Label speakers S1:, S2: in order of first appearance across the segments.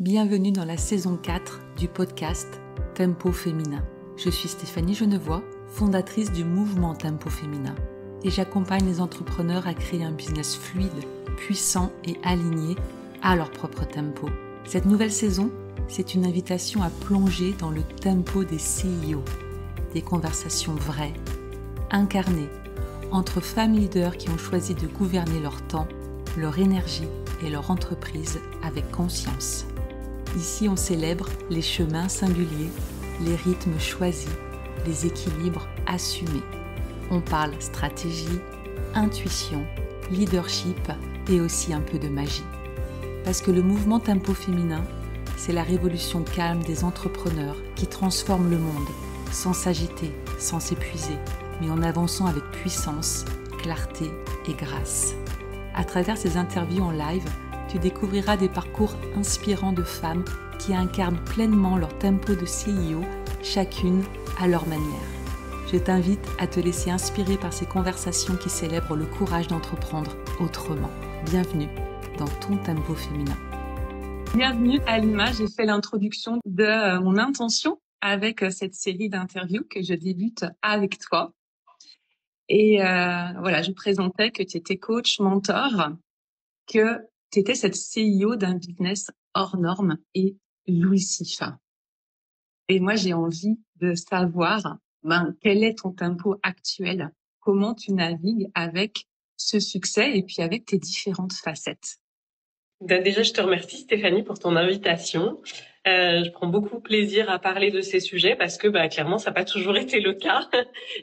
S1: Bienvenue dans la saison 4 du podcast Tempo Féminin. Je suis Stéphanie Genevois, fondatrice du mouvement Tempo Féminin et j'accompagne les entrepreneurs à créer un business fluide, puissant et aligné à leur propre tempo. Cette nouvelle saison, c'est une invitation à plonger dans le tempo des CEO, des conversations vraies, incarnées, entre femmes leaders qui ont choisi de gouverner leur temps, leur énergie et leur entreprise avec conscience. Ici, on célèbre les chemins singuliers, les rythmes choisis, les équilibres assumés. On parle stratégie, intuition, leadership et aussi un peu de magie. Parce que le mouvement Tempo Féminin, c'est la révolution calme des entrepreneurs qui transforment le monde sans s'agiter, sans s'épuiser, mais en avançant avec puissance, clarté et grâce. À travers ces interviews en live, tu découvriras des parcours inspirants de femmes qui incarnent pleinement leur tempo de CEO, chacune à leur manière. Je t'invite à te laisser inspirer par ces conversations qui célèbrent le courage d'entreprendre autrement. Bienvenue dans ton tempo féminin. Bienvenue Alima, j'ai fait l'introduction de mon intention avec cette série d'interviews que je débute avec toi. Et voilà, je présentais que tu étais coach, mentor, que tu étais cette CEO d'un business hors norme et jouissif. Et moi, j'ai envie de savoir quel est ton tempo actuel, comment tu navigues avec ce succès et puis avec tes différentes facettes.
S2: Déjà, je te remercie Stéphanie pour ton invitation. Je prends beaucoup plaisir à parler de ces sujets parce que clairement, ça n'a pas toujours été le cas.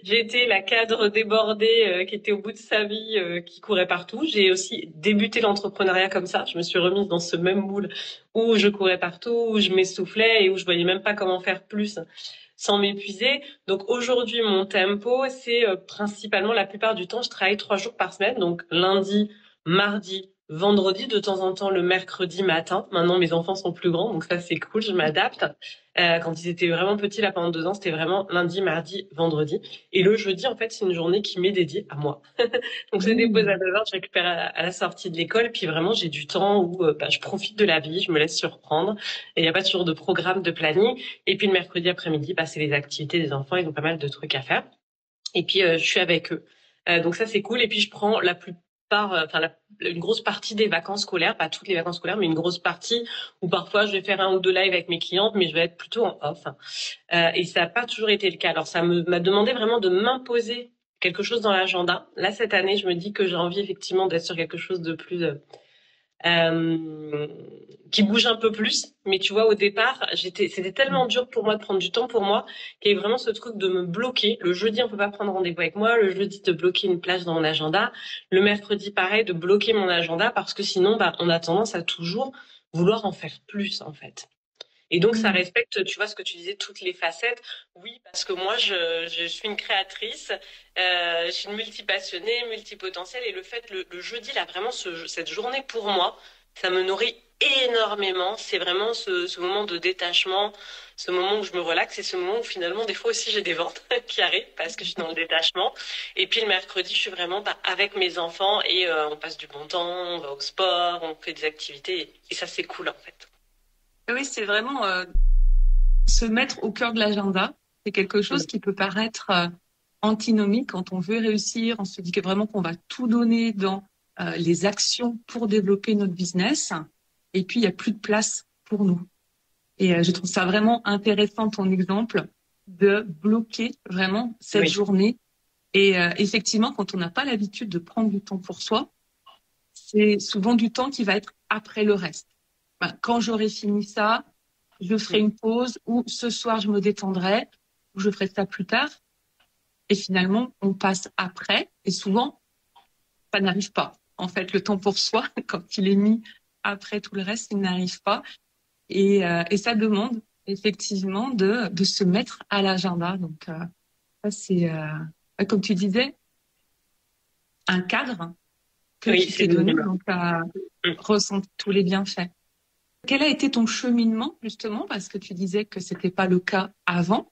S2: J'ai été la cadre débordée qui était au bout de sa vie, qui courait partout. J'ai aussi débuté l'entrepreneuriat comme ça. Je me suis remise dans ce même moule où je courais partout, où je m'essoufflais et où je voyais même pas comment faire plus sans m'épuiser. Donc aujourd'hui, mon tempo, c'est principalement la plupart du temps, je travaille 3 jours par semaine, donc lundi, mardi, vendredi, de temps en temps le mercredi matin. Maintenant, mes enfants sont plus grands, donc ça, c'est cool, je m'adapte. Quand ils étaient vraiment petits, là, pendant 2 ans, c'était vraiment lundi, mardi, vendredi. Et le jeudi, en fait, c'est une journée qui m'est dédiée à moi. Donc, je dépose à 9h, je récupère à la sortie de l'école. Puis vraiment, j'ai du temps où je profite de la vie, je me laisse surprendre. Et il n'y a pas toujours de programme, de planning. Et puis, le mercredi après-midi, c'est les activités des enfants. Ils ont pas mal de trucs à faire. Et puis, je suis avec eux. Donc ça, c'est cool. Et puis, je prends une grosse partie des vacances scolaires, pas toutes les vacances scolaires, mais une grosse partie où parfois je vais faire 1 ou 2 lives avec mes clientes, mais je vais être plutôt en off. Et ça n'a pas toujours été le cas. Alors ça m'a demandé vraiment de m'imposer quelque chose dans l'agenda. Là, cette année, je me dis que j'ai envie effectivement d'être sur quelque chose de plus qui bouge un peu plus. Mais tu vois, au départ, c'était tellement dur pour moi de prendre du temps pour moi qu'il y avait vraiment ce truc de me bloquer. Le jeudi, on peut pas prendre rendez-vous avec moi. Le jeudi, de bloquer une place dans mon agenda. Le mercredi, pareil, de bloquer mon agenda parce que sinon, on a tendance à toujours vouloir en faire plus, en fait. Et donc, ça respecte, tu vois, ce que tu disais, toutes les facettes. Oui, parce que moi, je suis une créatrice, je suis une multipassionnée, multipotentielle. Et le fait, le jeudi, là, vraiment, cette journée pour moi, ça me nourrit énormément. C'est vraiment ce moment de détachement, ce moment où je me relaxe et ce moment où finalement, des fois aussi, j'ai des ventes qui arrivent parce que je suis dans le détachement. Et puis, le mercredi, je suis vraiment avec mes enfants et on passe du bon temps, on va au sport, on fait des activités. Et ça, c'est cool, en fait.
S1: Oui, c'est vraiment se mettre au cœur de l'agenda. C'est quelque chose qui peut paraître antinomique quand on veut réussir. On se dit que vraiment qu'on va tout donner dans les actions pour développer notre business. Et puis, il n'y a plus de place pour nous. Et je trouve ça vraiment intéressant, ton exemple, de bloquer vraiment cette journée. Et effectivement, quand on n'a pas l'habitude de prendre du temps pour soi, c'est souvent du temps qui va être après le reste. Quand j'aurai fini ça, je ferai une pause ou ce soir, je me détendrai ou je ferai ça plus tard. Et finalement, on passe après et souvent, ça n'arrive pas. En fait, le temps pour soi, quand il est mis après tout le reste, il n'arrive pas. Et ça demande effectivement de se mettre à l'agenda. Donc, ça, c'est, comme tu disais, un cadre que tu t'es donné, donc à ressentir tous les bienfaits. Quel a été ton cheminement, justement, parce que tu disais que c'était pas le cas avant,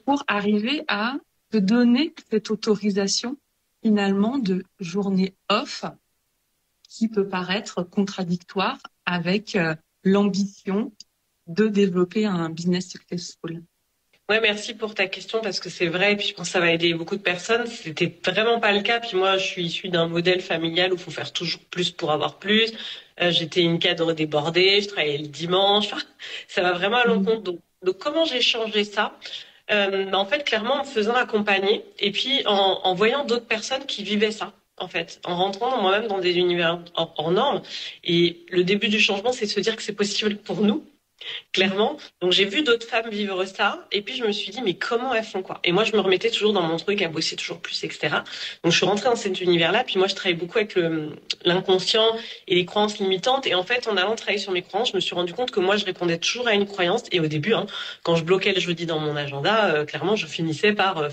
S1: pour arriver à te donner cette autorisation, finalement, de journée off, qui peut paraître contradictoire avec
S3: l'ambition de développer un business successful?
S2: Ouais, merci pour ta question parce que c'est vrai et puis je pense que ça va aider beaucoup de personnes. C'était vraiment pas le cas. Puis moi, je suis issue d'un modèle familial où il faut faire toujours plus pour avoir plus. J'étais une cadre débordée, je travaillais le dimanche. Enfin, ça va vraiment à l'encontre. Donc comment j'ai changé ça? En fait, clairement, en me faisant accompagner et puis en voyant d'autres personnes qui vivaient ça. En fait, en rentrant moi-même dans des univers hors normes. Et le début du changement, c'est de se dire que c'est possible pour nous clairement. Donc j'ai vu d'autres femmes vivre ça, et puis je me suis dit mais comment elles font quoi? Et moi je me remettais toujours dans mon truc à bosser toujours plus, etc. Donc je suis rentrée dans cet univers-là, puis moi je travaille beaucoup avec l'inconscient et les croyances limitantes. Et en fait en allant travailler sur mes croyances, je me suis rendu compte que moi je répondais toujours à une croyance. Et au début, quand je bloquais le jeudi dans mon agenda, clairement je finissais par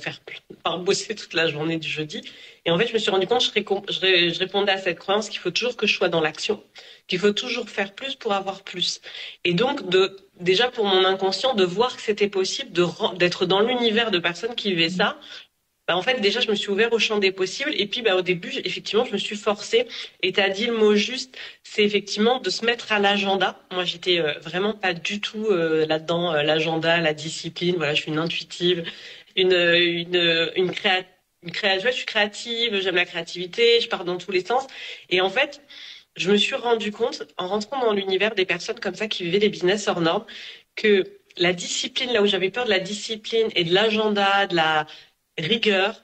S2: bosser toute la journée du jeudi. Et en fait je me suis rendu compte je répondais à cette croyance qu'il faut toujours que je sois dans l'action, qu'il faut toujours faire plus pour avoir plus. Et donc, déjà pour mon inconscient, de voir que c'était possible d'être dans l'univers de personnes qui vivaient ça, en fait, déjà, je me suis ouvert au champ des possibles. Et puis, au début, effectivement, je me suis forcée. Et tu as dit le mot juste, c'est effectivement de se mettre à l'agenda. Moi, j'étais vraiment pas du tout là-dedans, l'agenda, la discipline. Voilà, je suis une intuitive, je suis créative, j'aime la créativité, je pars dans tous les sens. Et en fait, je me suis rendu compte, en rentrant dans l'univers des personnes comme ça qui vivaient des business hors normes, que la discipline, là où j'avais peur de la discipline et de l'agenda, de la rigueur,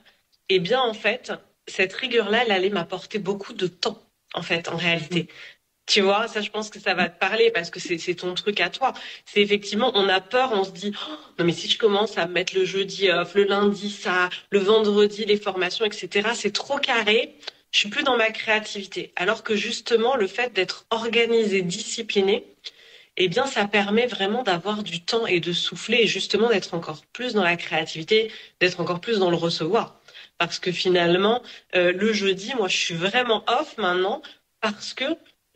S2: eh bien, en fait, cette rigueur-là, elle allait m'apporter beaucoup de temps, en fait, en réalité. Tu vois, ça, je pense que ça va te parler parce que c'est ton truc à toi. C'est effectivement, on a peur, on se dit, oh, non, mais si je commence à mettre le jeudi off, le lundi ça, le vendredi les formations, etc., c'est trop carré. Je suis plus dans ma créativité. Alors que justement, le fait d'être organisé, discipliné, eh bien, ça permet vraiment d'avoir du temps et de souffler et justement d'être encore plus dans la créativité, d'être encore plus dans le recevoir. Parce que finalement, le jeudi, moi, je suis vraiment off maintenant parce que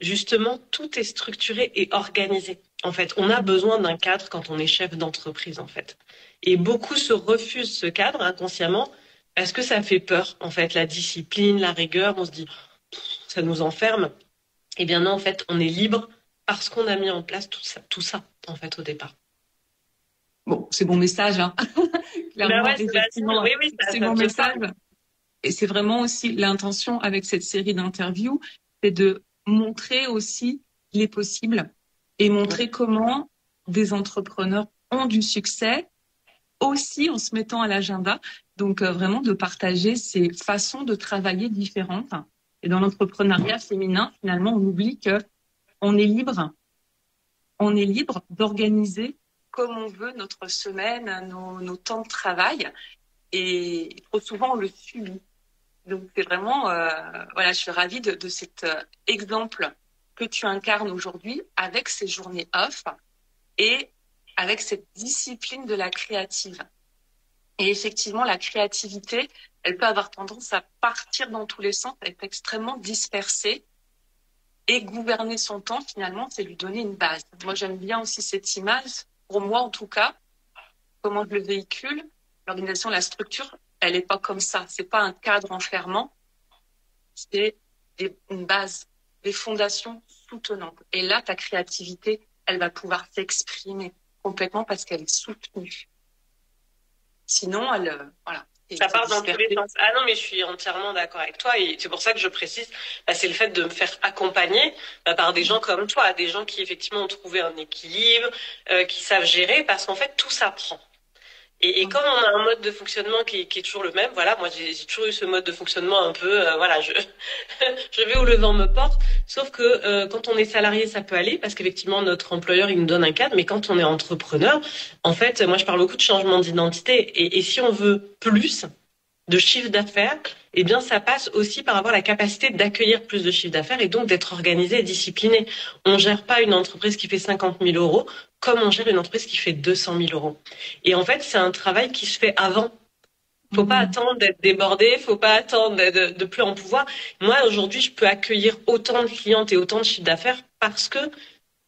S2: justement, tout est structuré et organisé. En fait, on a besoin d'un cadre quand on est chef d'entreprise, en fait. Et beaucoup se refusent ce cadre inconsciemment parce que ça fait peur, en fait, la discipline, la rigueur. On se dit, ça nous enferme. Eh bien non, en fait, on est libre parce qu'on a mis en place tout ça, en fait, au départ.
S3: Bon, c'est bon message, hein. Clairement,
S2: ouais,
S3: effectivement,
S2: oui,
S3: c'est bon message. Et c'est vraiment aussi l'intention avec cette série d'interviews, c'est de montrer aussi les possibles et montrer comment des entrepreneurs ont du succès aussi en se mettant à l'agenda. Donc, vraiment de partager ces façons de travailler différentes. Et dans l'entrepreneuriat féminin, finalement, on oublie que on est libre. On est libre d'organiser comme on veut notre semaine, nos temps de travail. Et trop souvent, on le subit. Donc, c'est vraiment, voilà, je suis ravie de cet exemple que tu incarnes aujourd'hui avec ces journées off et avec cette discipline de la créative. Et effectivement, la créativité, elle peut avoir tendance à partir dans tous les sens, être extrêmement dispersée. Et gouverner son temps, finalement, c'est lui donner une base. Moi, j'aime bien aussi cette image, pour moi en tout cas, comment je le véhicule. L'organisation, la structure, elle n'est pas comme ça. C'est pas un cadre enfermant, c'est une base, des fondations soutenantes. Et là, ta créativité, elle va pouvoir s'exprimer complètement parce qu'elle est soutenue. Sinon, voilà.
S2: Ça part dans tous les sens. Ah non, mais je suis entièrement d'accord avec toi et c'est pour ça que je précise, c'est le fait de me faire accompagner par des gens comme toi, des gens qui effectivement ont trouvé un équilibre, qui savent gérer, parce qu'en fait tout s'apprend. Et comme on a un mode de fonctionnement qui est toujours le même, voilà, moi j'ai toujours eu ce mode de fonctionnement un peu, voilà, je vais où le vent me porte. Sauf que quand on est salarié, ça peut aller parce qu'effectivement notre employeur il nous donne un cadre, mais quand on est entrepreneur, en fait, moi je parle beaucoup de changement d'identité et si on veut plus de chiffre d'affaires, eh bien ça passe aussi par avoir la capacité d'accueillir plus de chiffre d'affaires et donc d'être organisé et discipliné. On gère pas une entreprise qui fait 50 000 euros comme on gère une entreprise qui fait 200 000 euros. Et en fait, c'est un travail qui se fait avant. Faut pas attendre d'être débordé, faut pas attendre de plus en pouvoir. Moi, aujourd'hui, je peux accueillir autant de clientes et autant de chiffre d'affaires parce que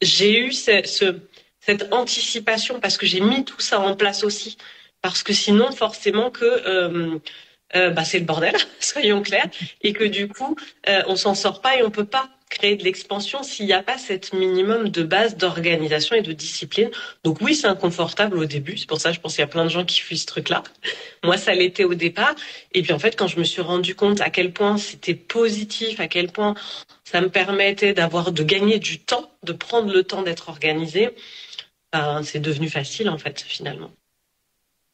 S2: j'ai eu cette anticipation, parce que j'ai mis tout ça en place aussi. Parce que sinon, forcément que c'est le bordel, soyons clairs, et que du coup, on s'en sort pas et on peut pas créer de l'expansion s'il n'y a pas cette minimum de base d'organisation et de discipline. Donc oui, c'est inconfortable au début. C'est pour ça, je pense qu'il y a plein de gens qui fuient ce truc-là. Moi, ça l'était au départ. Et puis en fait, quand je me suis rendu compte à quel point c'était positif, à quel point ça me permettait de gagner du temps, de prendre le temps d'être organisé, ben, c'est devenu facile en fait, finalement.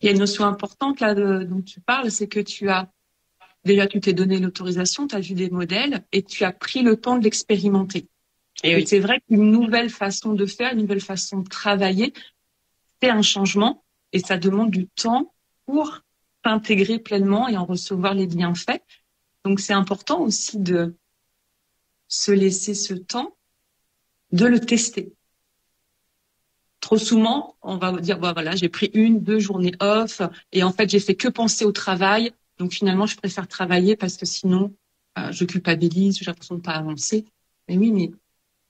S3: Il y a une notion importante là dont tu parles, c'est que tu t'es donné l'autorisation, tu as vu des modèles et tu as pris le temps de l'expérimenter.
S2: Et oui.
S3: C'est vrai qu'une nouvelle façon de faire, une nouvelle façon de travailler, c'est un changement et ça demande du temps pour s'intégrer pleinement et en recevoir les bienfaits. Donc c'est important aussi de se laisser ce temps de le tester. Trop souvent, on va dire, bah voilà, j'ai pris 1-2 journées off et en fait, j'ai fait que penser au travail. Donc finalement, je préfère travailler parce que sinon, je culpabilise, j'ai l'impression de pas avancer. Mais oui, mais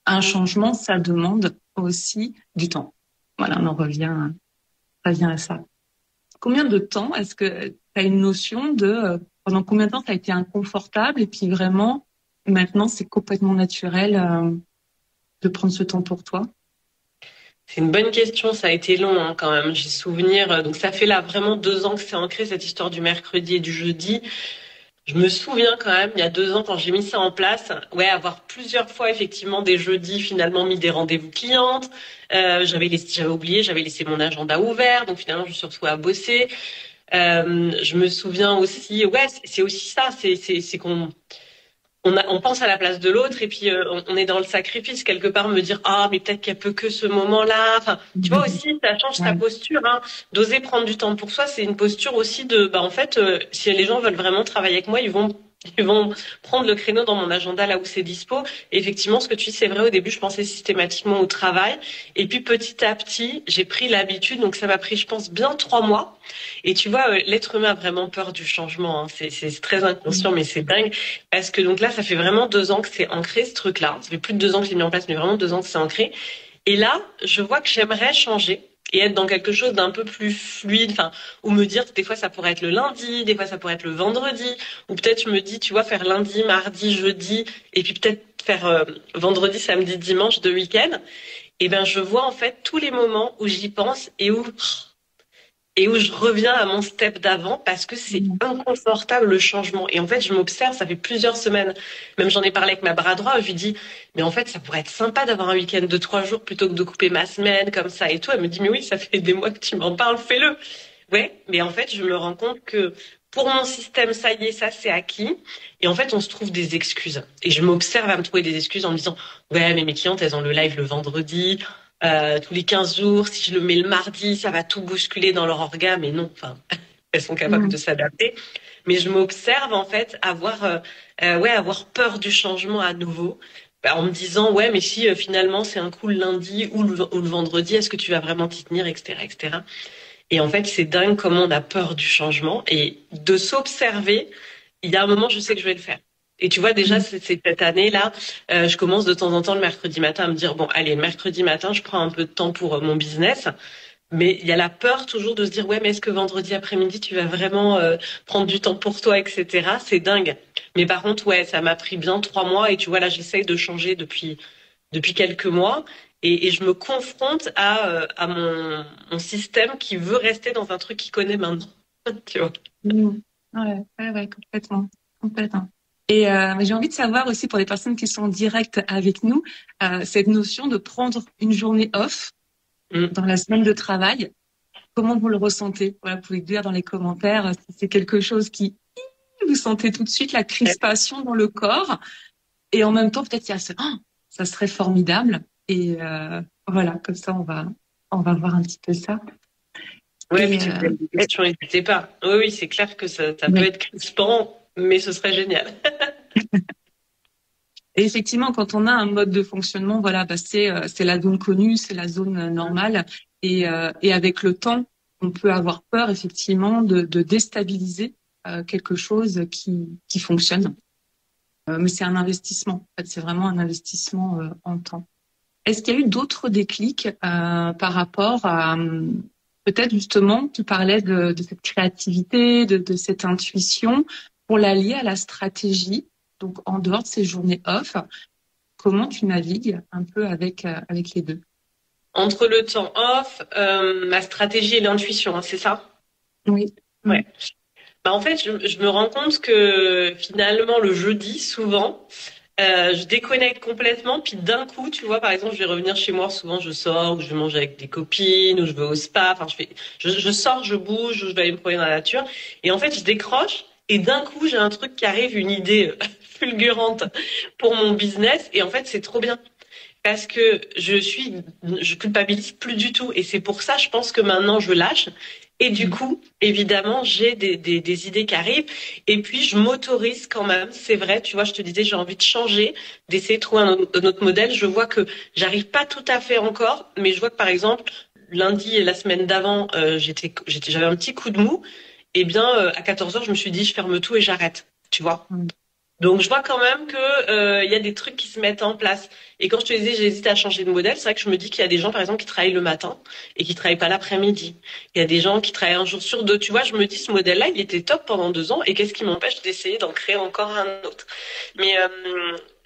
S3: un changement, ça demande aussi du temps. Voilà, on en revient à ça. Combien de temps est-ce que tu as une notion de pendant combien de temps ça a été inconfortable et puis vraiment, maintenant, c'est complètement naturel de prendre ce temps pour toi?
S2: C'est une bonne question, ça a été long hein, quand même. J'ai souvenir, donc ça fait là vraiment 2 ans que c'est ancré cette histoire du mercredi et du jeudi. Je me souviens quand même, il y a 2 ans quand j'ai mis ça en place, avoir plusieurs fois effectivement des jeudis finalement mis des rendez-vous clientes. J'avais oublié, j'avais laissé mon agenda ouvert, donc finalement je me suis retrouvée à bosser. Je me souviens aussi, c'est aussi ça, c'est qu'on on pense à la place de l'autre et puis on est dans le sacrifice quelque part, me dire mais peut-être qu'il y a peu que ce moment-là. Enfin, tu vois aussi, ça change ta posture. Hein. D'oser prendre du temps pour soi, c'est une posture aussi de en fait, si les gens veulent vraiment travailler avec moi, ils vont prendre le créneau dans mon agenda là où c'est dispo. Et effectivement, ce que tu dis, c'est vrai. Au début, je pensais systématiquement au travail. Et puis, petit à petit, j'ai pris l'habitude. Donc, ça m'a pris, je pense, bien 3 mois. Et tu vois, l'être humain a vraiment peur du changement. Hein. C'est très inconscient, mais c'est dingue. Parce que donc là, ça fait vraiment 2 ans que c'est ancré, ce truc-là. Ça fait plus de 2 ans que je l'ai mis en place, mais vraiment 2 ans que c'est ancré. Et là, je vois que j'aimerais changer et être dans quelque chose d'un peu plus fluide, enfin, ou me dire, des fois, ça pourrait être le lundi, des fois, ça pourrait être le vendredi, ou peut-être, je me dis, tu vois, faire lundi, mardi, jeudi, et puis peut-être faire vendredi, samedi, dimanche de week-end. Et ben, je vois, en fait, tous les moments où j'y pense et où je reviens à mon step d'avant parce que c'est inconfortable le changement. Et en fait, je m'observe, ça fait plusieurs semaines. Même j'en ai parlé avec ma bras droit, je lui dis, mais en fait, ça pourrait être sympa d'avoir un week-end de 3 jours plutôt que de couper ma semaine comme ça et tout. Elle me dit, mais oui, ça fait des mois que tu m'en parles, fais-le. Ouais, mais en fait, je me rends compte que pour mon système, ça y est, ça c'est acquis. Et en fait, on se trouve des excuses. Et je m'observe à me trouver des excuses en me disant, ouais, mais mes clientes, elles ont le live le vendredi. Tous les 15 jours, si je le mets le mardi, ça va tout bousculer dans leur orga, mais non, enfin, elles sont capables de s'adapter. Mais je m'observe en fait avoir peur du changement à nouveau, en me disant mais si finalement c'est un coup le lundi ou le vendredi, est-ce que tu vas vraiment t'y tenir, etc., etc. Et en fait, c'est dingue comment on a peur du changement et de s'observer. Il y a un moment, je sais que je vais le faire. Et tu vois, déjà, c'est cette année-là, je commence de temps en temps le mercredi matin à me dire, bon, allez, le mercredi matin, je prends un peu de temps pour mon business. Mais il y a la peur toujours de se dire, mais est-ce que vendredi après-midi, tu vas vraiment prendre du temps pour toi, etc. C'est dingue. Mais par contre, ça m'a pris bien 3 mois. Et tu vois, là, j'essaye de changer depuis quelques mois. Et je me confronte à mon système qui veut rester dans un truc qu'il connaît maintenant. Tu vois.
S3: Ouais, complètement. Et j'ai envie de savoir aussi pour les personnes qui sont en direct avec nous, cette notion de prendre une journée off dans la semaine de travail, comment vous le ressentez? Voilà, vous pouvez dire dans les commentaires si c'est quelque chose qui vous sentez tout de suite la crispation dans le corps et en même temps peut-être il y a ça serait formidable et voilà, comme ça on va voir un petit peu ça.
S2: Ouais, puis tu poses des questions, n'hésitez pas. Oui, c'est clair que ça peut être crispant, mais ce serait génial.
S3: Et effectivement, quand on a un mode de fonctionnement, c'est la zone connue, c'est la zone normale. Et avec le temps, on peut avoir peur effectivement de déstabiliser quelque chose qui fonctionne. Mais c'est un investissement. En fait, c'est vraiment un investissement en temps. Est-ce qu'il y a eu d'autres déclics par rapport à peut-être justement, tu parlais de cette créativité, de cette intuition pour la lier à la stratégie, donc en dehors de ces journées off. comment tu navigues un peu avec les deux?
S2: Entre le temps off, ma stratégie et l'intuition, hein, c'est ça?
S3: Oui.
S2: Ouais. Bah, en fait, je me rends compte que finalement, le jeudi, souvent, je déconnecte complètement, puis d'un coup, tu vois, par exemple, je vais revenir chez moi, souvent je sors, ou je vais manger avec des copines, ou je vais au spa, enfin, je sors, je bouge, je vais aller me promener dans la nature, et en fait, je décroche, et d'un coup, j'ai un truc qui arrive, une idée fulgurante pour mon business, et en fait, c'est trop bien. Parce que je culpabilise plus du tout. Et c'est pour ça, je pense que maintenant, je lâche. Et du coup, évidemment, j'ai des idées qui arrivent. Et puis, je m'autorise quand même. C'est vrai, tu vois, je te disais, j'ai envie de changer, d'essayer de trouver un autre modèle. Je vois que j'arrive pas tout à fait encore, mais je vois que, par exemple, lundi et la semaine d'avant, j'avais un petit coup de mou. Eh bien, à 14 heures, je me suis dit, je ferme tout et j'arrête. Tu vois? Donc, je vois quand même que y a des trucs qui se mettent en place. Et quand je te disais, j'hésite à changer de modèle, c'est vrai que je me dis qu'il y a des gens, par exemple, qui travaillent le matin et qui travaillent pas l'après-midi. Il y a des gens qui travaillent un jour sur deux. Tu vois, je me dis, ce modèle-là, il était top pendant 2 ans. Et qu'est-ce qui m'empêche d'essayer d'en créer encore un autre? Mais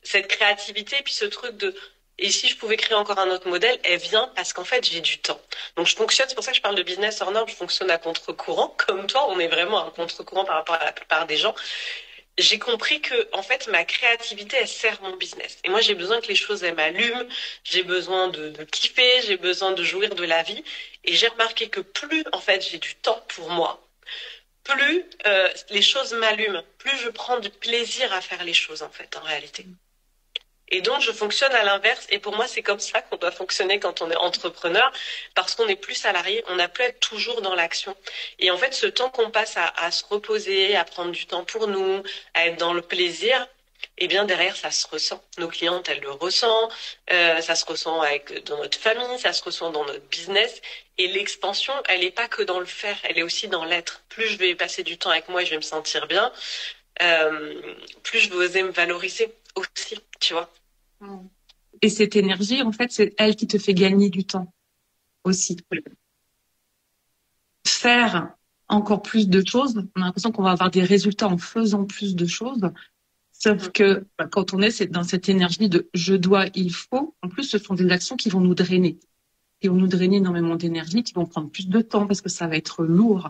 S2: cette créativité et puis ce truc de et si je pouvais créer encore un autre modèle, elle vient parce qu'en fait, j'ai du temps. Donc, je fonctionne, c'est pour ça que je parle de business hors norme, je fonctionne à contre-courant. Comme toi, on est vraiment à contre-courant par rapport à la plupart des gens. J'ai compris que en fait ma créativité elle sert mon business et moi j'ai besoin que les choses elles m'allument, j'ai besoin de kiffer, j'ai besoin de jouir de la vie et j'ai remarqué que plus en fait j'ai du temps pour moi, plus les choses m'allument, plus je prends du plaisir à faire les choses en fait en réalité. Et donc, je fonctionne à l'inverse. Et pour moi, c'est comme ça qu'on doit fonctionner quand on est entrepreneur, parce qu'on n'est plus salarié, on n'a plus à être toujours dans l'action. Et en fait, ce temps qu'on passe à se reposer, à prendre du temps pour nous, à être dans le plaisir, eh bien, derrière, ça se ressent. Nos clientes, elles le ressentent. Ça se ressent dans notre famille, ça se ressent dans notre business. Et l'expansion, elle n'est pas que dans le faire, elle est aussi dans l'être. Plus je vais passer du temps avec moi et je vais me sentir bien, plus je vais oser me valoriser aussi, tu vois.
S3: Et cette énergie, en fait, c'est elle qui te fait gagner du temps aussi. Faire encore plus de choses, on a l'impression qu'on va avoir des résultats en faisant plus de choses. Sauf que quand on est dans cette énergie de je dois, il faut, en plus, ce sont des actions qui vont nous drainer. Qui vont nous drainer énormément d'énergie, qui vont prendre plus de temps parce que ça va être lourd.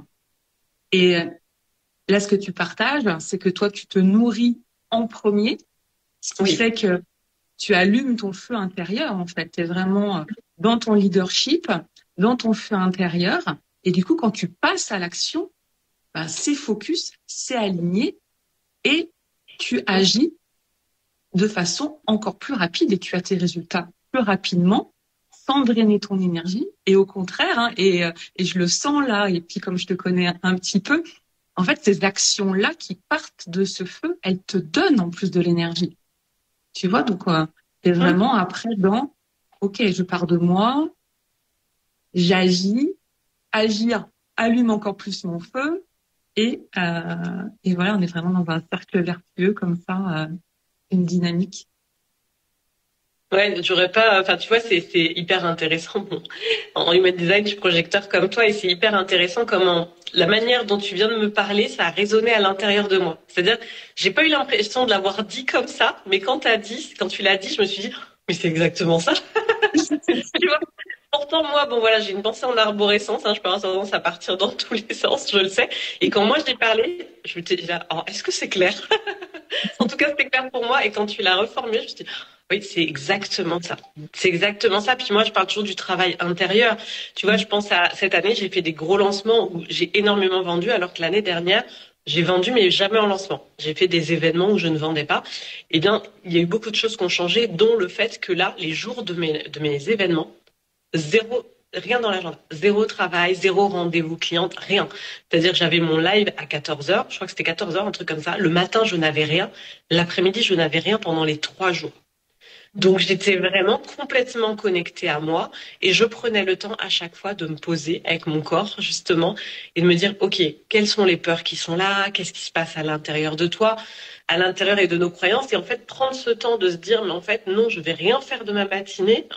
S3: Et là, ce que tu partages, c'est que toi, tu te nourris en premier, ce qui fait que tu allumes ton feu intérieur, en fait. Tu es vraiment dans ton leadership, dans ton feu intérieur. Et du coup, quand tu passes à l'action, c'est focus, c'est aligné et tu agis de façon encore plus rapide et tu as tes résultats plus rapidement sans drainer ton énergie. Et au contraire, et je le sens là, et puis comme je te connais un petit peu, en fait, ces actions-là qui partent de ce feu, elles te donnent en plus de l'énergie. Tu vois, donc t'es vraiment après dans ok, je pars de moi, j'agis, agir allume encore plus mon feu et voilà, on est vraiment dans un cercle vertueux comme ça, une dynamique.
S2: Ouais, j'aurais pas, enfin, tu vois, c'est hyper intéressant. Bon, en human design, je suis projecteur comme toi et c'est hyper intéressant comment la manière dont tu viens de me parler, ça a résonné à l'intérieur de moi. C'est-à-dire, j'ai pas eu l'impression de l'avoir dit comme ça, mais quand tu l'as dit, je me suis dit, mais c'est exactement ça. Tu vois. Pourtant, moi, bon, voilà, j'ai une pensée en arborescence, hein, je peux avoir tendance à partir dans tous les sens, je le sais. Et quand moi, je l'ai parlé, je me suis dit, oh, est-ce que c'est clair? En tout cas, c'était clair pour moi. Et quand tu l'as reformulé, je me suis dit, oui, c'est exactement ça. C'est exactement ça. Puis moi, je parle toujours du travail intérieur. Tu vois, je pense à cette année, j'ai fait des gros lancements où j'ai énormément vendu, alors que l'année dernière, j'ai vendu, mais jamais en lancement. J'ai fait des événements où je ne vendais pas. Eh bien, il y a eu beaucoup de choses qui ont changé, dont le fait que là, les jours de mes événements, rien dans l'agenda. Zéro travail, zéro rendez-vous cliente, rien. C'est-à-dire que j'avais mon live à 14 heures. Je crois que c'était 14 heures, un truc comme ça. Le matin, je n'avais rien. L'après-midi, je n'avais rien pendant les 3 jours. Donc, j'étais vraiment complètement connectée à moi et je prenais le temps à chaque fois de me poser avec mon corps, justement, et de me dire, OK, quelles sont les peurs qui sont là? Qu'est-ce qui se passe à l'intérieur de toi, à l'intérieur et de nos croyances? Et en fait, prendre ce temps de se dire, mais en fait, non, je vais rien faire de ma matinée.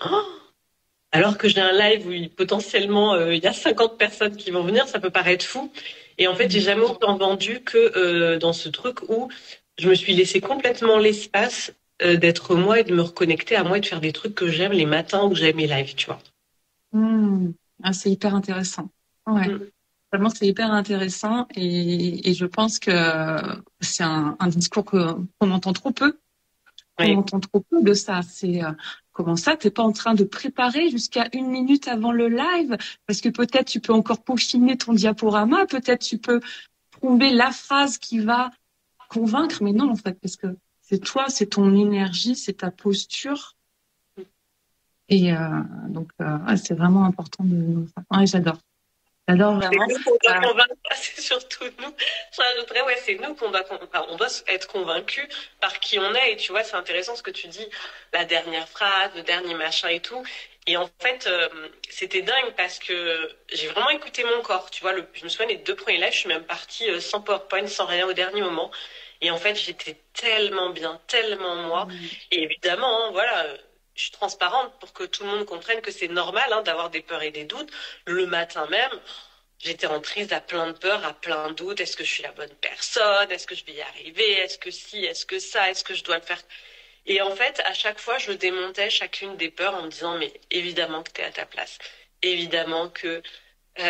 S2: Alors que j'ai un live où potentiellement il y a 50 personnes qui vont venir, ça peut paraître fou. Et en fait, j'ai jamais autant vendu que dans ce truc où je me suis laissé complètement l'espace d'être moi et de me reconnecter à moi et de faire des trucs que j'aime les matins où j'aime mes lives, tu vois.
S3: Ah, c'est hyper intéressant. Ouais.
S2: Mm.
S3: Vraiment, c'est hyper intéressant et je pense que c'est un discours qu'on entend trop peu. On
S2: Oui.
S3: entend trop peu de ça. C'est comment ça, t'es pas en train de préparer jusqu'à 1 minute avant le live parce que peut-être tu peux encore peaufiner ton diaporama, peut-être tu peux trouver la phrase qui va convaincre, mais non en fait, parce que c'est toi, c'est ton énergie, c'est ta posture et donc c'est vraiment important de. Ouais, j'adore
S2: C'est
S3: vraiment.
S2: nous qu'on doit
S3: Euh,
S2: convaincre, c'est surtout nous. Je rajouterais, ouais, c'est nous enfin, on doit être convaincus par qui on est. Et tu vois, c'est intéressant ce que tu dis, la dernière phrase, le dernier machin et tout. Et en fait, c'était dingue parce que j'ai vraiment écouté mon corps. Tu vois, je me souviens, les 2 premiers lives, je suis même partie sans PowerPoint, sans rien au dernier moment. Et en fait, j'étais tellement bien, tellement moi. Et évidemment, hein, voilà, je suis transparente pour que tout le monde comprenne que c'est normal hein, d'avoir des peurs et des doutes. Le matin même, j'étais en prise à plein de peurs, à plein de doutes. Est-ce que je suis la bonne personne? Est-ce que je vais y arriver? Est-ce que si? Est-ce que ça? Est-ce que je dois le faire? Et en fait, à chaque fois, je démontais chacune des peurs en me disant, mais évidemment que tu es à ta place. Évidemment que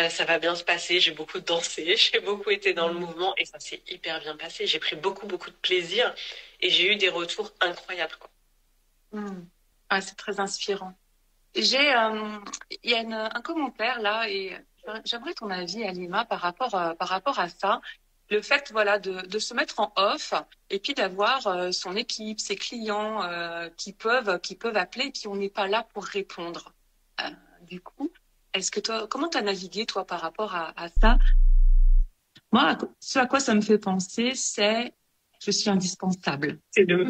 S2: ça va bien se passer. J'ai beaucoup dansé, j'ai beaucoup été dans le mouvement et ça s'est hyper bien passé. J'ai pris beaucoup, beaucoup de plaisir et j'ai eu des retours incroyables, quoi.
S3: Ah, c'est très inspirant. J'ai, il y a un commentaire là et j'aimerais ton avis, Alima, par rapport à ça. Le fait, voilà, de se mettre en off et puis d'avoir son équipe, ses clients qui peuvent appeler et puis on n'est pas là pour répondre. Du coup, comment t'as navigué toi par rapport à ça? Moi, ce à quoi ça me fait penser, c'est je suis indispensable.
S2: C'est le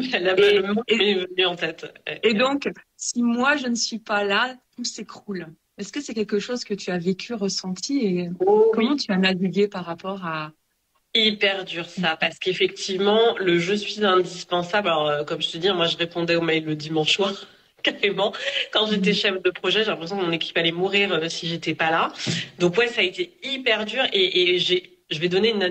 S2: mot qui m'est venu en tête.
S3: Et donc, si moi je ne suis pas là, tout s'écroule. Est-ce que c'est quelque chose que tu as vécu, ressenti et
S2: Oh,
S3: comment
S2: oui.
S3: tu as navigué par rapport à...
S2: Hyper dur ça, parce qu'effectivement, le je suis indispensable. Alors, comme je te dis, moi je répondais aux mails le dimanche soir, carrément. Quand j'étais
S3: Mhm.
S2: chef de projet, j'ai l'impression que mon équipe allait mourir si j'étais pas là. Donc ouais, ça a été hyper dur et je vais donner une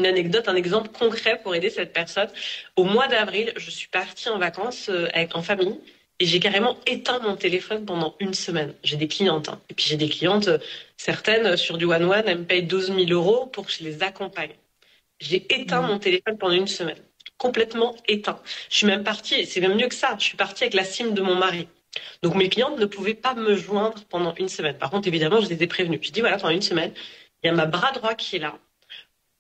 S2: anecdote, un exemple concret pour aider cette personne. Au mois d'avril, je suis partie en vacances en famille. Et j'ai carrément éteint mon téléphone pendant une semaine. J'ai des clientes, hein. Et puis j'ai des clientes, certaines sur du one-one, elles me payent 12 000 euros pour que je les accompagne. J'ai éteint mon téléphone pendant une semaine. Complètement éteint. Je suis même partie, c'est même mieux que ça, je suis partie avec la SIM de mon mari. Donc mes clientes ne pouvaient pas me joindre pendant une semaine. Par contre, évidemment, je les ai prévenues. Je dis voilà, pendant une semaine, il y a ma bras droit qui est là.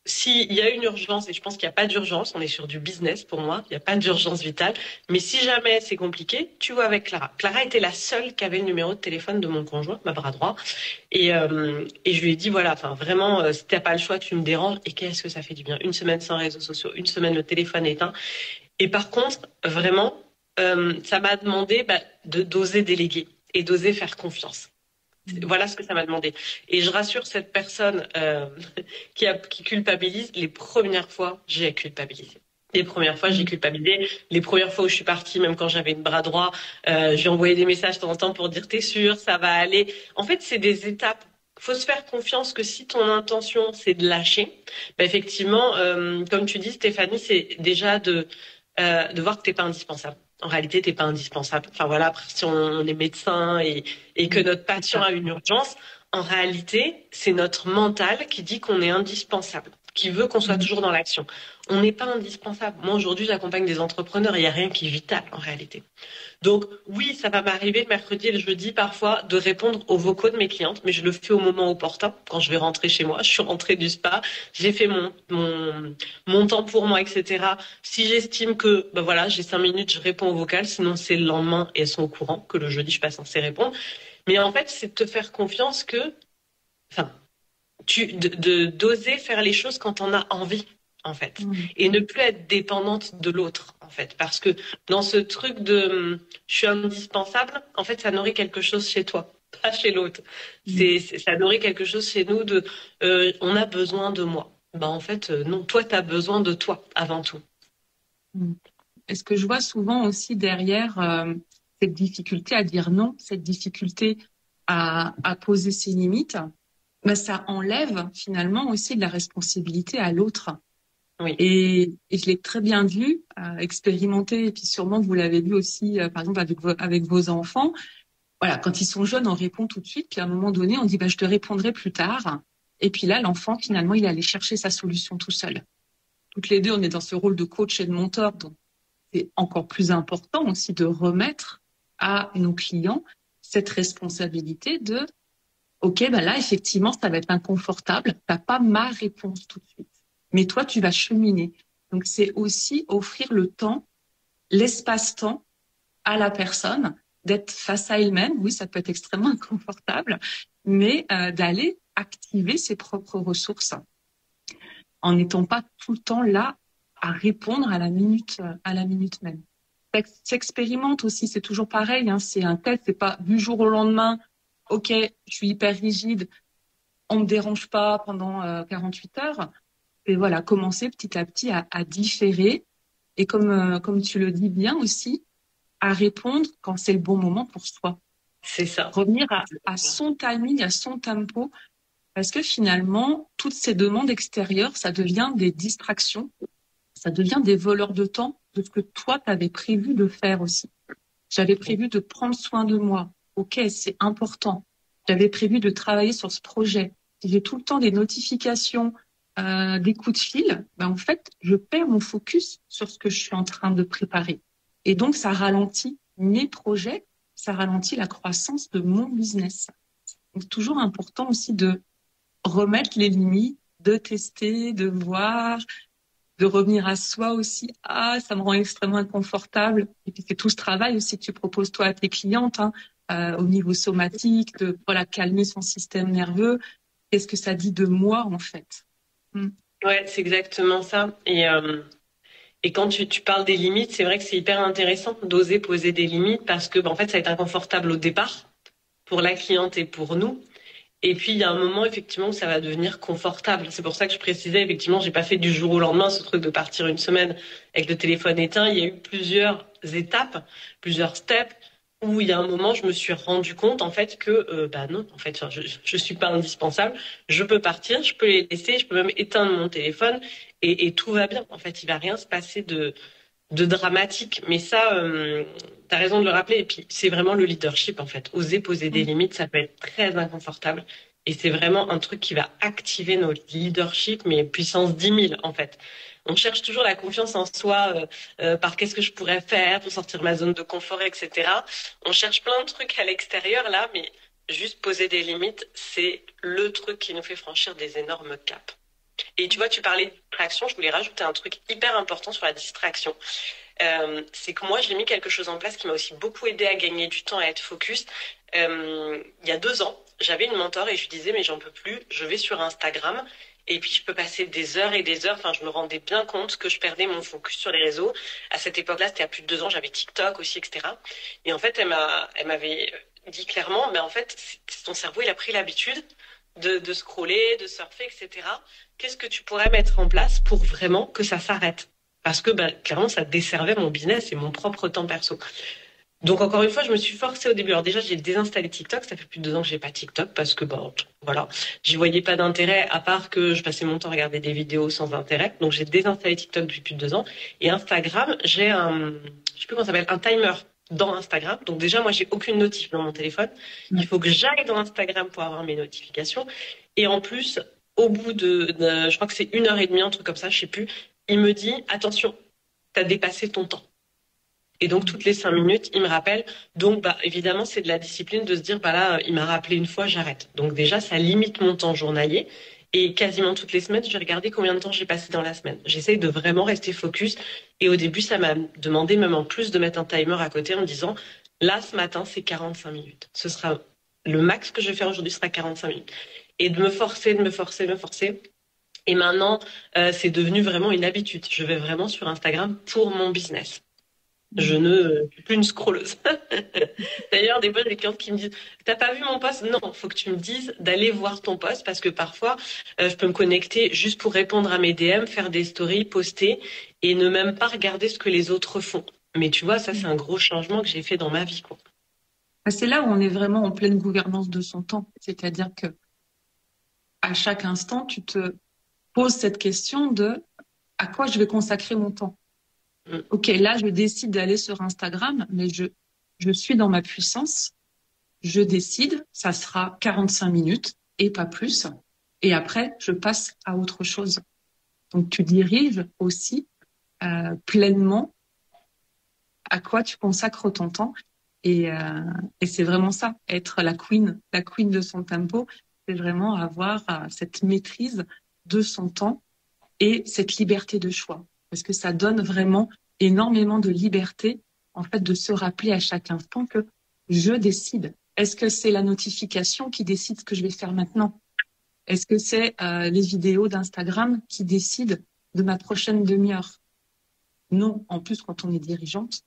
S2: S'il y a une urgence, et je pense qu'il n'y a pas d'urgence, on est sur du business pour moi, il n'y a pas d'urgence vitale, mais si jamais c'est compliqué, tu vois avec Clara. Clara était la seule qui avait le numéro de téléphone de mon conjoint, ma bras droit, et je lui ai dit, voilà, enfin vraiment, si t'as pas le choix, tu me déranges, et qu'est-ce que ça fait du bien. Une semaine sans réseaux sociaux, une semaine le téléphone éteint. Et par contre, vraiment, ça m'a demandé d'oser déléguer et d'oser faire confiance. Voilà ce que ça m'a demandé. Et je rassure cette personne qui culpabilise. Les premières fois, j'ai culpabilisé. Les premières fois, j'ai culpabilisé. Les premières fois où je suis partie, même quand j'avais le bras droit, j'ai envoyé des messages de temps en temps pour dire t'es sûr, ça va aller. En fait, c'est des étapes. Faut se faire confiance que si ton intention c'est de lâcher, effectivement, comme tu dis, Stéphanie, c'est déjà de voir que t'es pas indispensable. En réalité, t'es pas indispensable. Enfin voilà, après, si on est médecin et que notre patient a une urgence, en réalité, c'est notre mental qui dit qu'on est indispensable, qui veut qu'on soit toujours dans l'action. On n'est pas indispensable. Moi, aujourd'hui, j'accompagne des entrepreneurs. Il n'y a rien qui est vital, en réalité. Donc, oui, ça va m'arriver le mercredi et le jeudi, parfois, de répondre aux vocaux de mes clientes, mais je le fais au moment opportun, quand je vais rentrer chez moi. Je suis rentrée du spa, j'ai fait mon temps pour moi, etc. Si j'estime que, voilà, j'ai 5 minutes, je réponds au vocal, sinon c'est le lendemain et elles sont au courant que le jeudi, je suis pas censée répondre. Mais en fait, c'est de te faire confiance que, enfin, d'oser faire les choses quand on a envie, en fait, et ne plus être dépendante de l'autre, en fait, parce que dans ce truc de je suis indispensable, en fait, ça nourrit quelque chose chez toi, pas chez l'autre. Ça nourrit quelque chose chez nous de on a besoin de moi. En fait, non, toi, tu as besoin de toi avant tout.
S3: Et ce que je vois souvent aussi derrière cette difficulté à dire non, cette difficulté à poser ses limites, ça enlève finalement aussi de la responsabilité à l'autre.
S2: Oui.
S3: Et je l'ai très bien vu, expérimenté, et puis sûrement vous l'avez vu aussi, par exemple avec vos enfants. Voilà, quand ils sont jeunes, on répond tout de suite, puis à un moment donné, on dit je te répondrai plus tard. Et puis là, l'enfant, finalement, il allait chercher sa solution tout seul. Toutes les deux, on est dans ce rôle de coach et de mentor, donc c'est encore plus important aussi de remettre à nos clients cette responsabilité de OK, là, effectivement, ça va être inconfortable. T'as pas ma réponse tout de suite. Mais toi, tu vas cheminer. Donc, c'est aussi offrir le temps, l'espace-temps à la personne d'être face à elle-même. Oui, ça peut être extrêmement inconfortable, mais d'aller activer ses propres ressources en n'étant pas tout le temps là à répondre à la minute même. S'expérimente aussi, c'est toujours pareil. C'est un test, c'est pas du jour au lendemain. OK, je suis hyper rigide, on me dérange pas pendant 48 heures. Et voilà, commencer petit à petit à différer. Et comme tu le dis bien aussi, à répondre quand c'est le bon moment pour soi.
S2: C'est ça.
S3: Revenir à son timing, à son tempo. Parce que finalement, toutes ces demandes extérieures, ça devient des distractions. Ça devient des voleurs de temps de ce que toi, tu avais prévu de faire aussi. J'avais prévu de prendre soin de moi. OK, c'est important. J'avais prévu de travailler sur ce projet. Si j'ai tout le temps des notifications, des coups de fil, en fait, je perds mon focus sur ce que je suis en train de préparer. Et donc, ça ralentit mes projets, ça ralentit la croissance de mon business. Donc, toujours important aussi de remettre les limites, de tester, de voir, de revenir à soi aussi. Ça me rend extrêmement inconfortable. Et puis, c'est tout ce travail aussi que tu proposes, toi, à tes clientes, au niveau somatique, de calmer son système nerveux. Qu'est-ce que ça dit de moi, en fait?
S2: Ouais, c'est exactement ça. Et quand tu parles des limites, c'est vrai que c'est hyper intéressant d'oser poser des limites parce que, en fait, ça va être inconfortable au départ pour la cliente et pour nous. Et puis, il y a un moment, effectivement, où ça va devenir confortable. C'est pour ça que je précisais, effectivement, j'ai pas fait du jour au lendemain ce truc de partir une semaine avec le téléphone éteint. Il y a eu plusieurs étapes, plusieurs steps où il y a un moment, je me suis rendu compte, en fait, que, non, en fait, je suis pas indispensable. Je peux partir, je peux les laisser, je peux même éteindre mon téléphone et tout va bien. En fait, il va rien se passer de dramatique. Mais ça, t'as raison de le rappeler. Et puis, c'est vraiment le leadership, en fait. Oser poser des limites, ça peut être très inconfortable. Et c'est vraiment un truc qui va activer notre leadership, mais puissance 10 000, en fait. On cherche toujours la confiance en soi par qu'est-ce que je pourrais faire pour sortir de ma zone de confort, etc. On cherche plein de trucs à l'extérieur, là, mais juste poser des limites, c'est le truc qui nous fait franchir des énormes caps. Et tu vois, tu parlais de distraction, je voulais rajouter un truc hyper important sur la distraction. C'est que moi, j'ai mis quelque chose en place qui m'a aussi beaucoup aidé à gagner du temps et à être focus. Il y a 2 ans, j'avais une mentor et je lui disais, mais j'en peux plus, je vais sur Instagram et puis je peux passer des heures et des heures. Enfin, je me rendais bien compte que je perdais mon focus sur les réseaux. À cette époque-là, c'était à plus de 2 ans, j'avais TikTok aussi, etc. Et en fait, elle m'avait dit clairement, mais en fait, ton cerveau, il a pris l'habitude de scroller, de surfer, etc. Qu'est-ce que tu pourrais mettre en place pour vraiment que ça s'arrête? Parce que clairement, ça desservait mon business et mon propre temps perso. Donc encore une fois, je me suis forcée au début. Alors déjà, j'ai désinstallé TikTok. Ça fait plus de 2 ans que j'ai pas TikTok parce que voilà, j'y voyais pas d'intérêt à part que je passais mon temps à regarder des vidéos sans intérêt. Donc j'ai désinstallé TikTok depuis plus de 2 ans. Et Instagram, j'ai je sais plus comment ça s'appelle, un timer dans Instagram. Donc déjà, moi, j'ai aucune notif dans mon téléphone. Il faut que j'aille dans Instagram pour avoir mes notifications. Et en plus, au bout je crois que c'est 1h30, un truc comme ça, je sais plus, il me dit, attention, t'as dépassé ton temps. Et donc, toutes les 5 minutes, il me rappelle. Donc, évidemment, c'est de la discipline de se dire, là, il m'a rappelé une fois, j'arrête. Donc, déjà, ça limite mon temps journalier. Et quasiment toutes les semaines, je vais regarder combien de temps j'ai passé dans la semaine. J'essaye de vraiment rester focus. Et au début, ça m'a demandé même en plus de mettre un timer à côté en me disant, là, ce matin, c'est 45 minutes. Ce sera le max que je vais faire aujourd'hui, sera 45 minutes. Et de me forcer. Et maintenant, c'est devenu vraiment une habitude. Je vais vraiment sur Instagram pour mon business. Je ne suis plus une scrolleuse. D'ailleurs, des fois, j'ai des clientes qui me disent « T'as pas vu mon post ?» Non, faut que tu me dises d'aller voir ton post parce que parfois, je peux me connecter juste pour répondre à mes DM, faire des stories, poster et ne même pas regarder ce que les autres font. Mais tu vois, ça, c'est un gros changement que j'ai fait dans ma vie, quoi.
S3: C'est là où on est vraiment en pleine gouvernance de son temps. C'est-à-dire que à chaque instant, tu te poses cette question de à quoi je vais consacrer mon temps. Ok, là, je décide d'aller sur Instagram, mais je suis dans ma puissance. Je décide, ça sera 45 minutes et pas plus. Et après, je passe à autre chose. Donc, tu diriges aussi pleinement à quoi tu consacres ton temps. Et c'est vraiment ça, être la queen de son tempo, c'est vraiment avoir cette maîtrise de son temps et cette liberté de choix. Parce que ça donne vraiment énormément de liberté, en fait, de se rappeler à chaque instant que je décide. Est-ce que c'est la notification qui décide ce que je vais faire maintenant? Est-ce que c'est les vidéos d'Instagram qui décident de ma prochaine demi-heure? Non, en plus, quand on est dirigeante,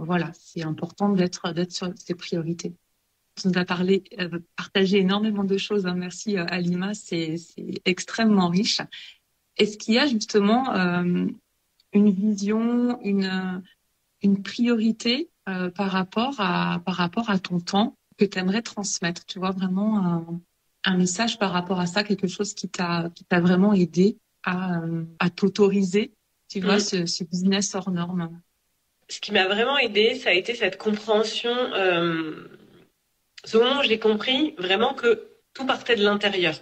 S3: voilà, c'est important d'être sur ses priorités. Tu nous as partagé énormément de choses. Hein. Merci Halima, c'est extrêmement riche. Est-ce qu'il y a justement une vision, une priorité par rapport à ton temps que tu aimerais transmettre? Tu vois, vraiment un message par rapport à ça, quelque chose qui t'a vraiment aidé à t'autoriser, tu vois, ce business hors norme.
S2: Ce qui m'a vraiment aidée, ça a été cette compréhension, ce moment où j'ai compris vraiment que tout partait de l'intérieur.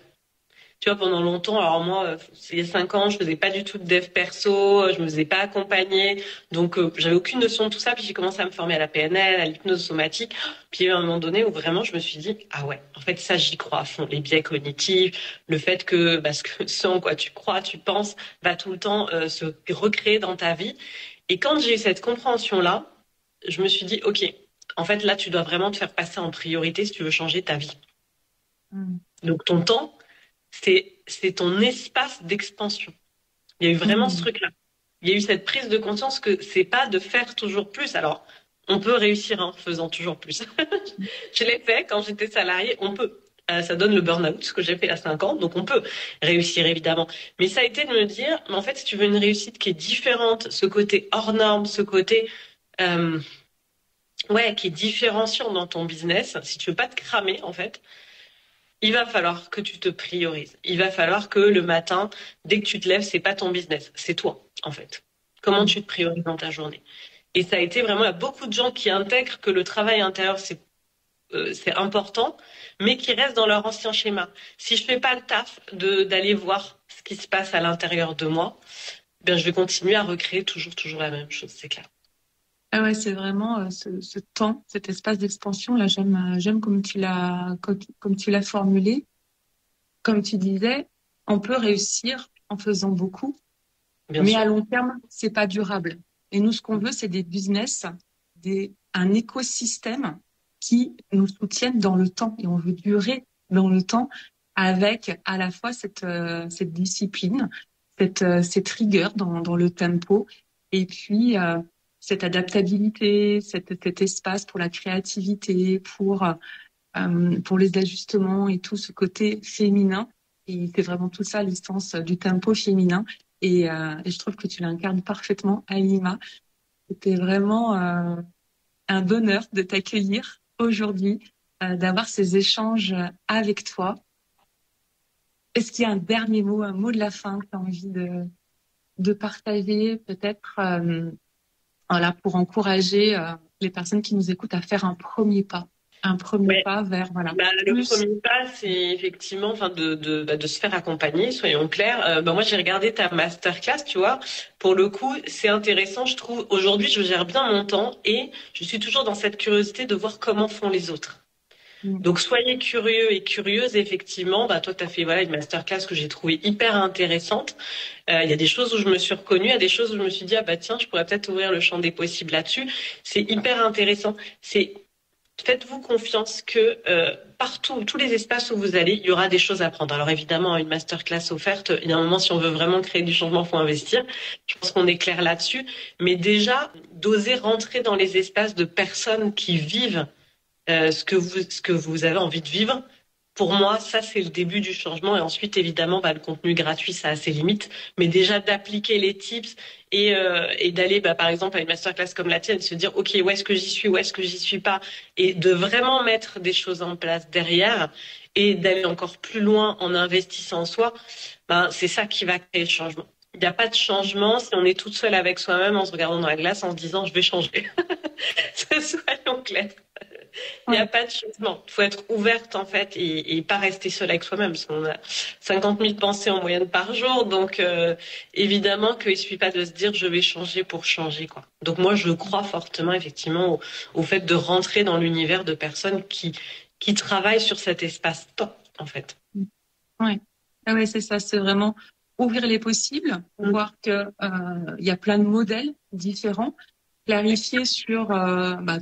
S2: Tu vois, pendant longtemps, alors moi, il y a 5 ans, je faisais pas du tout de dev perso, je me faisais pas accompagner, donc j'avais aucune notion de tout ça. Puis j'ai commencé à me former à la PNL, à l'hypnose somatique. Puis il y a eu un moment donné où vraiment je me suis dit, ah ouais, en fait ça j'y crois à fond, les biais cognitifs, le fait que ce en quoi tu crois, tu penses, va tout le temps se recréer dans ta vie. Et quand j'ai eu cette compréhension-là, je me suis dit, ok, en fait là tu dois vraiment te faire passer en priorité si tu veux changer ta vie. Donc ton temps, c'est ton espace d'expansion. Il y a eu vraiment ce truc-là. Il y a eu cette prise de conscience que c'est pas de faire toujours plus. Alors, on peut réussir en faisant toujours plus. Je l'ai fait quand j'étais salariée. On peut. Ça donne le burn-out, ce que j'ai fait à 5 ans. Donc, on peut réussir, évidemment. Mais ça a été de me dire, mais en fait, si tu veux une réussite qui est différente, ce côté hors norme, ce côté qui est différenciant dans ton business, si tu veux pas te cramer, en fait, il va falloir que tu te priorises. Il va falloir que le matin, dès que tu te lèves, c'est pas ton business, c'est toi, en fait. Comment tu te priorises dans ta journée. Et ça a été vraiment, il y a beaucoup de gens qui intègrent que le travail intérieur, c'est important, mais qui restent dans leur ancien schéma. Si je fais pas le taf d'aller voir ce qui se passe à l'intérieur de moi, ben, je vais continuer à recréer toujours la même chose, c'est clair.
S3: Ah ouais, c'est vraiment ce temps, cet espace d'expansion. Là, j'aime comme tu l'as formulé. Comme tu disais, on peut réussir en faisant beaucoup, mais à long terme, c'est pas durable. Et nous, ce qu'on veut, c'est des business, un écosystème qui nous soutiennent dans le temps. Et on veut durer dans le temps avec à la fois cette discipline, cette rigueur dans le tempo, et puis cette adaptabilité, cet espace pour la créativité, pour les ajustements et tout ce côté féminin. Et c'est vraiment tout ça, l'essence du tempo féminin. Et je trouve que tu l'incarnes parfaitement, Halima. C'était vraiment un bonheur de t'accueillir aujourd'hui, d'avoir ces échanges avec toi. Est-ce qu'il y a un dernier mot, un mot de la fin que tu as envie de partager, peut-être voilà, pour encourager les personnes qui nous écoutent à faire un premier pas pas vers voilà.
S2: Le premier pas, c'est effectivement, de se faire accompagner. Soyons clairs. Moi, j'ai regardé ta masterclass, tu vois. Pour le coup, c'est intéressant, je trouve. Aujourd'hui, je gère bien mon temps et je suis toujours dans cette curiosité de voir comment font les autres. Donc, soyez curieux et curieuses, effectivement. Toi, tu as fait une masterclass que j'ai trouvée hyper intéressante. Il y a des choses où je me suis reconnue, il y a des choses où je me suis dit, tiens, je pourrais peut-être ouvrir le champ des possibles là-dessus. C'est hyper intéressant. Faites-vous confiance que partout, tous les espaces où vous allez, il y aura des choses à apprendre. Alors évidemment, une masterclass offerte, il y a un moment, si on veut vraiment créer du changement, il faut investir. Je pense qu'on est clair là-dessus. Mais déjà, d'oser rentrer dans les espaces de personnes qui vivent ce que vous avez envie de vivre. Pour moi, ça, c'est le début du changement. Et ensuite, évidemment, le contenu gratuit, ça a ses limites. Mais déjà, d'appliquer les tips et d'aller, par exemple, à une masterclass comme la tienne, se dire, OK, où est-ce que j'y suis, où est-ce que j'y suis pas, et de vraiment mettre des choses en place derrière et d'aller encore plus loin en investissant en soi, c'est ça qui va créer le changement. il n'y a pas de changement si on est toute seule avec soi-même en se regardant dans la glace en se disant je vais changer. Soyons clairs. Il n'y a pas de changement. Il faut être ouverte en fait et pas rester seule avec soi-même parce qu'on a 50 000 pensées en moyenne par jour. Donc évidemment qu'il ne suffit pas de se dire je vais changer pour changer quoi. Donc moi je crois fortement effectivement au fait de rentrer dans l'univers de personnes qui travaillent sur cet espace-temps en fait.
S3: Ouais. Ah ouais, c'est ça, c'est vraiment ouvrir les possibles, voir que il y a plein de modèles différents, clarifier sur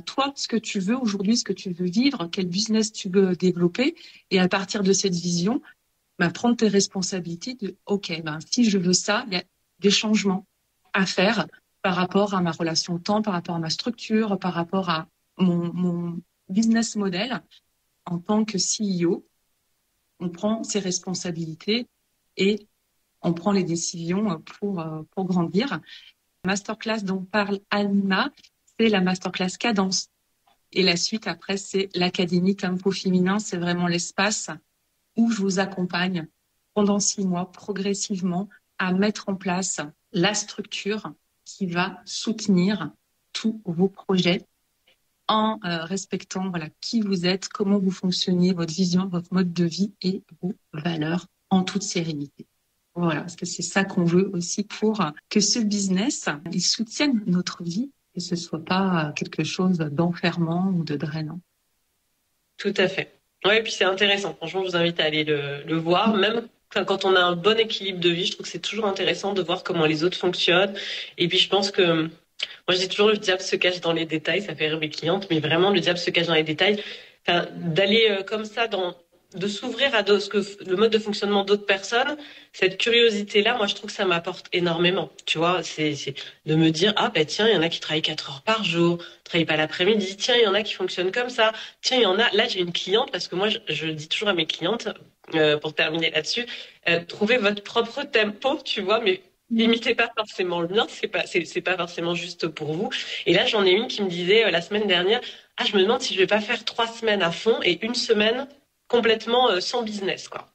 S3: toi ce que tu veux aujourd'hui, ce que tu veux vivre, quel business tu veux développer, et à partir de cette vision, prendre tes responsabilités de OK, si je veux ça, il y a des changements à faire par rapport à ma relation au temps, par rapport à ma structure, par rapport à mon business model en tant que CEO. On prend ses responsabilités et on prend les décisions pour grandir. La masterclass dont parle Alima, c'est la masterclass Cadence. Et la suite, après, c'est l'Académie Tempo Féminin. C'est vraiment l'espace où je vous accompagne pendant 6 mois, progressivement, à mettre en place la structure qui va soutenir tous vos projets en respectant qui vous êtes, comment vous fonctionnez, votre vision, votre mode de vie et vos valeurs en toute sérénité. Voilà, parce que c'est ça qu'on veut aussi pour que ce business, il soutienne notre vie et ce soit pas quelque chose d'enfermant ou de drainant.
S2: Tout à fait. Ouais, et puis c'est intéressant. Franchement, je vous invite à aller le voir. Même quand on a un bon équilibre de vie, je trouve que c'est toujours intéressant de voir comment les autres fonctionnent. Et puis je pense que moi, je dis toujours le diable se cache dans les détails, ça fait rire mes clientes, mais vraiment le diable se cache dans les détails. Enfin, d'aller comme ça de s'ouvrir à le mode de fonctionnement d'autres personnes, cette curiosité-là, moi, je trouve que ça m'apporte énormément. Tu vois, c'est de me dire, tiens, il y en a qui travaillent 4 heures par jour, travaillent pas l'après-midi. Tiens, il y en a qui fonctionnent comme ça. Tiens, il y en a, là, j'ai une cliente, parce que moi, je dis toujours à mes clientes, pour terminer là-dessus, trouvez votre propre tempo, tu vois, mais limitez pas forcément le mien, c'est pas forcément juste pour vous. Et là, j'en ai une qui me disait la semaine dernière, je me demande si je vais pas faire 3 semaines à fond et 1 semaine complètement sans business, quoi.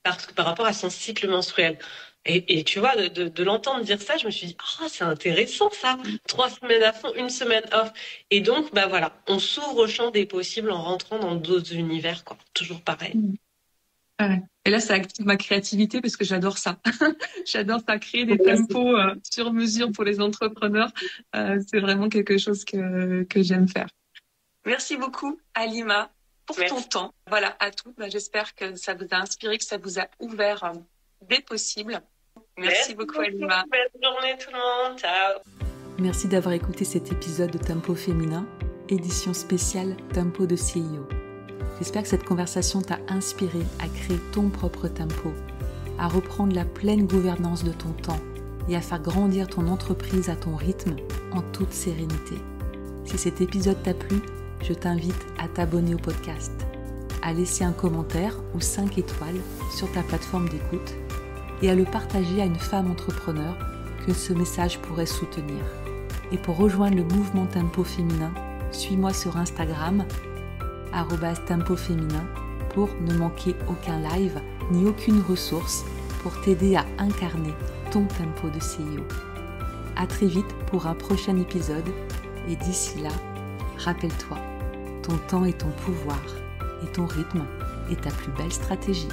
S2: Par rapport à son cycle menstruel. Et tu vois, de l'entendre dire ça, je me suis dit, c'est intéressant ça. 3 semaines à fond, 1 semaine off. Et donc, voilà, on s'ouvre au champ des possibles en rentrant dans d'autres univers, quoi. Toujours pareil.
S3: Ouais. Et là, ça active ma créativité parce que j'adore ça. J'adore ça, créer des tempos sur mesure pour les entrepreneurs. C'est vraiment quelque chose que j'aime faire. Merci beaucoup, Alima, pour ton temps. Voilà, à tout. J'espère que ça vous a inspiré, que ça vous a ouvert des possibles. Merci beaucoup, Alima.
S2: Bonne journée tout le monde. Ciao.
S1: Merci d'avoir écouté cet épisode de Tempo Féminin, édition spéciale Tempo de CEO. J'espère que cette conversation t'a inspiré à créer ton propre tempo, à reprendre la pleine gouvernance de ton temps et à faire grandir ton entreprise à ton rythme en toute sérénité. Si cet épisode t'a plu, je t'invite à t'abonner au podcast, à laisser un commentaire ou 5 étoiles sur ta plateforme d'écoute et à le partager à une femme entrepreneur que ce message pourrait soutenir. Et pour rejoindre le mouvement Tempo Féminin, suis-moi sur Instagram @tempoféminin pour ne manquer aucun live ni aucune ressource pour t'aider à incarner ton tempo de CEO. À très vite pour un prochain épisode et d'ici là, rappelle-toi, ton temps est ton pouvoir et ton rythme est ta plus belle stratégie.